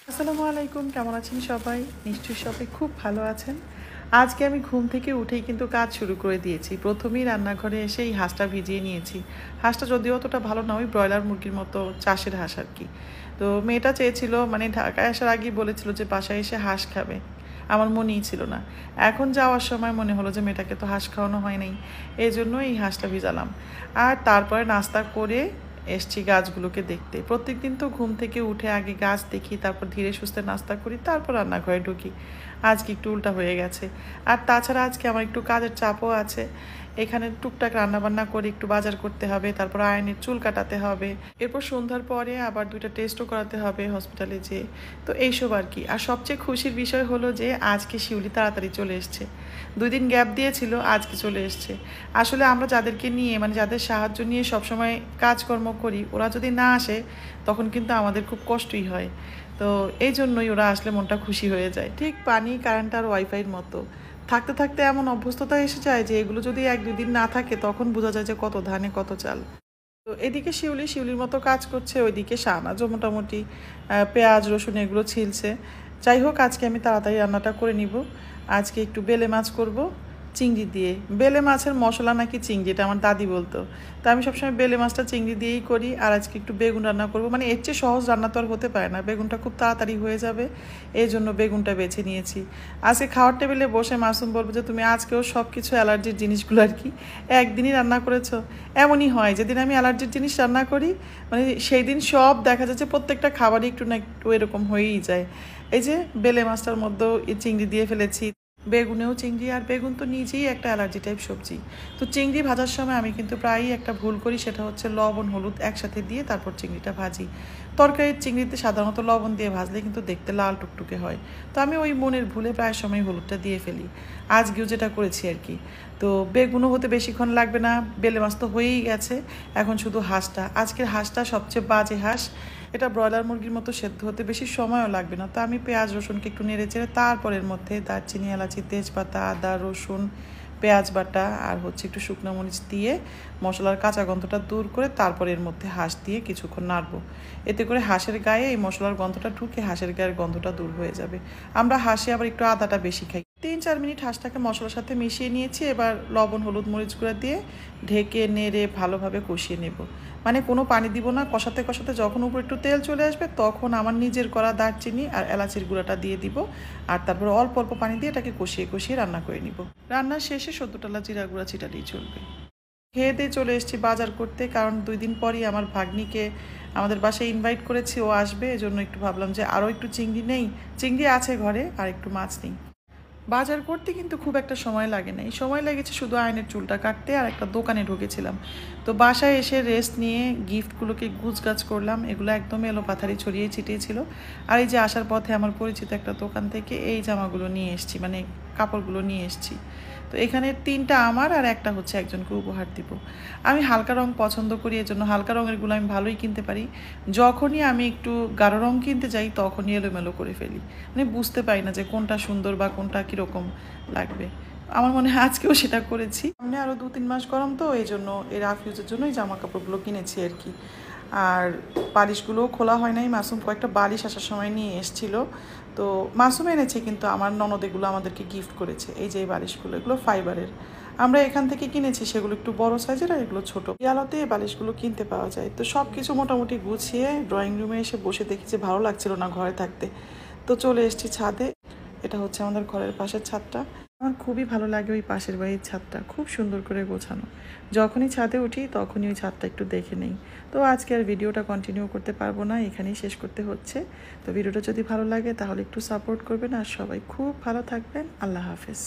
আসসালামু আলাইকুম, কেমন আছেন সবাই? নিশ্চয়ই সবাই খুব ভালো আছেন। আজকে আমি ঘুম থেকে উঠেই কিন্তু কাজ শুরু করে দিয়েছি। প্রথমেই রান্নাঘরে এসে এই হাঁসটা ভিজিয়ে নিয়েছি। হাঁসটা যদিও অতটা ভালো না, ওই ব্রয়লার মুরগির মতো চাষের হাঁস আর কি। তো মেয়েটা চেয়েছিল, মানে ঢাকায় আসার আগেই বলেছিল যে বাসায় এসে হাঁস খাবে। আমার মনেই ছিল না। এখন যাওয়ার সময় মনে হলো যে মেয়েটাকে তো হাঁস খাওয়ানো হয় নাই, এই জন্য এই হাঁসটা ভিজালাম। আর তারপরে নাস্তা করে এসছি গাছগুলোকে দেখতে। প্রত্যেকদিন তো ঘুম থেকে উঠে আগে গাছ দেখি, তারপর ধীরে সুস্থে নাস্তা করি, তারপর রান্নাঘরে ঢুকি। আজকে একটু উল্টা হয়ে গেছে। আর তাছাড়া আজকে আমার একটু কাজের চাপও আছে। এখানে টুকটাক রান্নাবান্না করে একটু বাজার করতে হবে, তারপর আয়নের চুল কাটাতে হবে, এরপর সন্ধ্যার পরে আবার 2টা টেস্টও করাতে হবে হসপিটালে যেয়ে। তো এইসব আর কি। আর সবচেয়ে খুশির বিষয় হলো যে আজকে শিউলি তাড়াতাড়ি চলে এসছে। 2 দিন গ্যাপ দিয়েছিল, আজকে চলে এসছে। আসলে আমরা যাদেরকে নিয়ে, মানে যাদের সাহায্য নিয়ে সবসময় কাজকর্ম করি, ওরা যদি না আসে তখন কিন্তু আমাদের খুব কষ্টই হয়। তো এই জন্যই ওরা আসলে মনটা খুশি হয়ে যায়। ঠিক পানি, কারেন্ট আর ওয়াইফাইয়ের মতো থাকতে থাকতে এমন অভ্যস্ততা এসে যায় যে এগুলো যদি 1-2 দিন না থাকে তখন বোঝা যায় যে কত ধানে কত চাল। তো এদিকে শিউলির মতো কাজ করছে, ওইদিকে শাহনাজও মোটামুটি পেঁয়াজ রসুন এগুলো ছিলছে। যাই হোক, আজকে আমি তাড়াতাড়ি রান্নাটা করে নিব। আজকে একটু বেলে মাছ করব চিংড়ি দিয়ে। বেলে মাছের মশলা নাকি চিংড়ি, এটা আমার দাদি বলতো। তো আমি সবসময় বেলে মাছটা চিংড়ি দিয়েই করি। আর আজকে একটু বেগুন রান্না করব, মানে এর চেয়ে সহজ রান্না তো আর হতে পারে না। বেগুনটা খুব তাড়াতাড়ি হয়ে যাবে, এই জন্য বেগুনটা বেছে নিয়েছি। আজকে খাওয়ার টেবিলে বসে মাসুম বলবো যে তুমি আজকেও সব কিছু অ্যালার্জির জিনিসগুলো আর কি একদিনই রান্না করেছো। এমনই হয়, যেদিন আমি অ্যালার্জির জিনিস রান্না করি, মানে সেই দিন সব দেখা যাচ্ছে প্রত্যেকটা খাবারই একটু না একটু এরকম হয়েই যায়। এই যে বেলে মাছটার মধ্যেও এই চিংড়ি দিয়ে ফেলেছি, বেগুনেও চিংড়ি। আর বেগুন তো নিজেই একটা অ্যালার্জি টাইপ সবজি। তো চিংড়ি ভাজার সময় আমি কিন্তু প্রায়ই একটা ভুল করি, সেটা হচ্ছে লবণ হলুদ একসাথে দিয়ে তারপর চিংড়িটা ভাজি। তরকারির চিংড়িতে সাধারণত লবণ দিয়ে ভাজলে কিন্তু দেখতে লাল টুকটুকে হয়। তো আমি ওই মনের ভুলে প্রায় সময় হলুদটা দিয়ে ফেলি। আজকেও যেটা করেছি আর কি। তো বেগুনও হতে বেশিক্ষণ লাগবে না, বেলে মাছ তো হয়েই গেছে। এখন শুধু হাঁসটা, আজকের হাঁসটা সবচেয়ে বাজে হাঁস। এটা ব্রয়লার মুরগির মতো সেদ্ধ হতে বেশি সময়ও লাগবে না। তো আমি পেঁয়াজ রসুনকে একটু নেড়ে চেড়ে তারপরের মধ্যে দারচিনি এলাচি তেজপাতা আদা রসুন পেঁয়াজ বাটা আর হচ্ছে একটু শুকনো মরিচ দিয়ে মশলার কাঁচা গন্ধটা দূর করে তারপর এর মধ্যে হাঁস দিয়ে কিছুক্ষণ নাড়বো। এতে করে হাঁসের গায়ে এই মশলার গন্ধটা ঢুকে হাঁসের গায়ের গন্ধটা দূর হয়ে যাবে। আমরা হাঁসে আবার একটু আদাটা বেশি খাই। 3-4 মিনিট হাঁসটাকে মশলার সাথে মিশিয়ে নিয়েছি। এবার লবণ হলুদ মরিচ গুঁড়া দিয়ে ঢেকে নেড়ে ভালোভাবে কষিয়ে নেব। মানে কোনো পানি দিব না, কষাতে কষাতে যখন উপরে একটু তেল চলে আসবে তখন আমার নিজের করা দারচিনি আর এলাচির গুঁড়াটা দিয়ে দিব। আর তারপরে অল্প অল্প পানি দিয়ে এটাকে কষিয়ে কষিয়ে রান্না করে নিব। রান্নার শেষে 14 জিরা গুঁড়া ছিটালেই চলবে। খেয়ে দিয়ে চলে এসেছি বাজার করতে, কারণ 2 দিন পরই আমার ভাগ্নিকে আমাদের বাসায় ইনভাইট করেছি, ও আসবে। এজন্য একটু ভাবলাম যে আরও একটু চিংড়ি নেই, চিংড়ি আছে ঘরে, আর একটু মাছ নেই। বাজার করতে কিন্তু খুব একটা সময় লাগে না, এই সময় লেগেছে শুধু আয়নের চুলটা কাটতে আর একটা দোকানে ঢুকেছিলাম। তো বাসায় এসে রেস্ট নিয়ে গিফটগুলোকে গুছগাছ করলাম, এগুলো একদম এলোপাথারি ছড়িয়ে ছিটিয়েছিল। আর এই যে আসার পথে আমার পরিচিত একটা দোকান থেকে এই জামাগুলো নিয়ে এসেছি, মানে কাপড়গুলো নিয়ে এসেছি। তো এখানে 3টা আমার আর একটা হচ্ছে একজনকে উপহার দিব। আমি হালকা রং পছন্দ করি, এজন্য হালকা রঙেরগুলো আমি ভালোই কিনতে পারি। যখনই আমি একটু গাঢ় রং কিনতে যাই তখনই এলোমেলো করে ফেলি, মানে বুঝতে পারি না যে কোনটা সুন্দর বা কোনটা কীরকম লাগবে। আমার মনে হয় আজকেও সেটা করেছি। সামনে আরও 2-3 মাস গরম, তো এই জন্য এই রাফ ইউজের জন্য এই জামা কাপড়গুলো কিনেছি আর কি। আর বালিশগুলোও খোলা হয় নাই, মাসুম কয়েকটা বালিশ আসার সময় নিয়ে এসেছিলো। তো মাসুম এনেছে, কিন্তু আমার ননদ এগুলো আমাদেরকে গিফট করেছে। এই যে এই বালিশগুলো, এগুলো ফাইবারের, আমরা এখান থেকে কিনেছি। সেগুলো একটু বড় সাইজের আর এগুলো ছোটো। ইয়ালোতে এই বালিশগুলো কিনতে পাওয়া যায়। তো সব কিছু মোটামুটি গুছিয়ে ড্রয়িং রুমে এসে বসে দেখি যে ভালো লাগছিল না ঘরে থাকতে, তো চলে এসেছি ছাদে। এটা হচ্ছে আমাদের ঘরের পাশের ছাদটা। আমার খুবই ভালো লাগে ওই পাশের বাড়ির ছাদটা, খুব সুন্দর করে গোছানো। যখনই ছাদে উঠি তখনই ওই ছাদটা একটু দেখে নেই। তো আজকে আর ভিডিওটা কন্টিনিউ করতে পারবো না, এখানেই শেষ করতে হচ্ছে। তো ভিডিওটা যদি ভালো লাগে তাহলে একটু সাপোর্ট করবেন, আর সবাই খুব ভালো থাকবেন। আল্লাহ হাফেজ।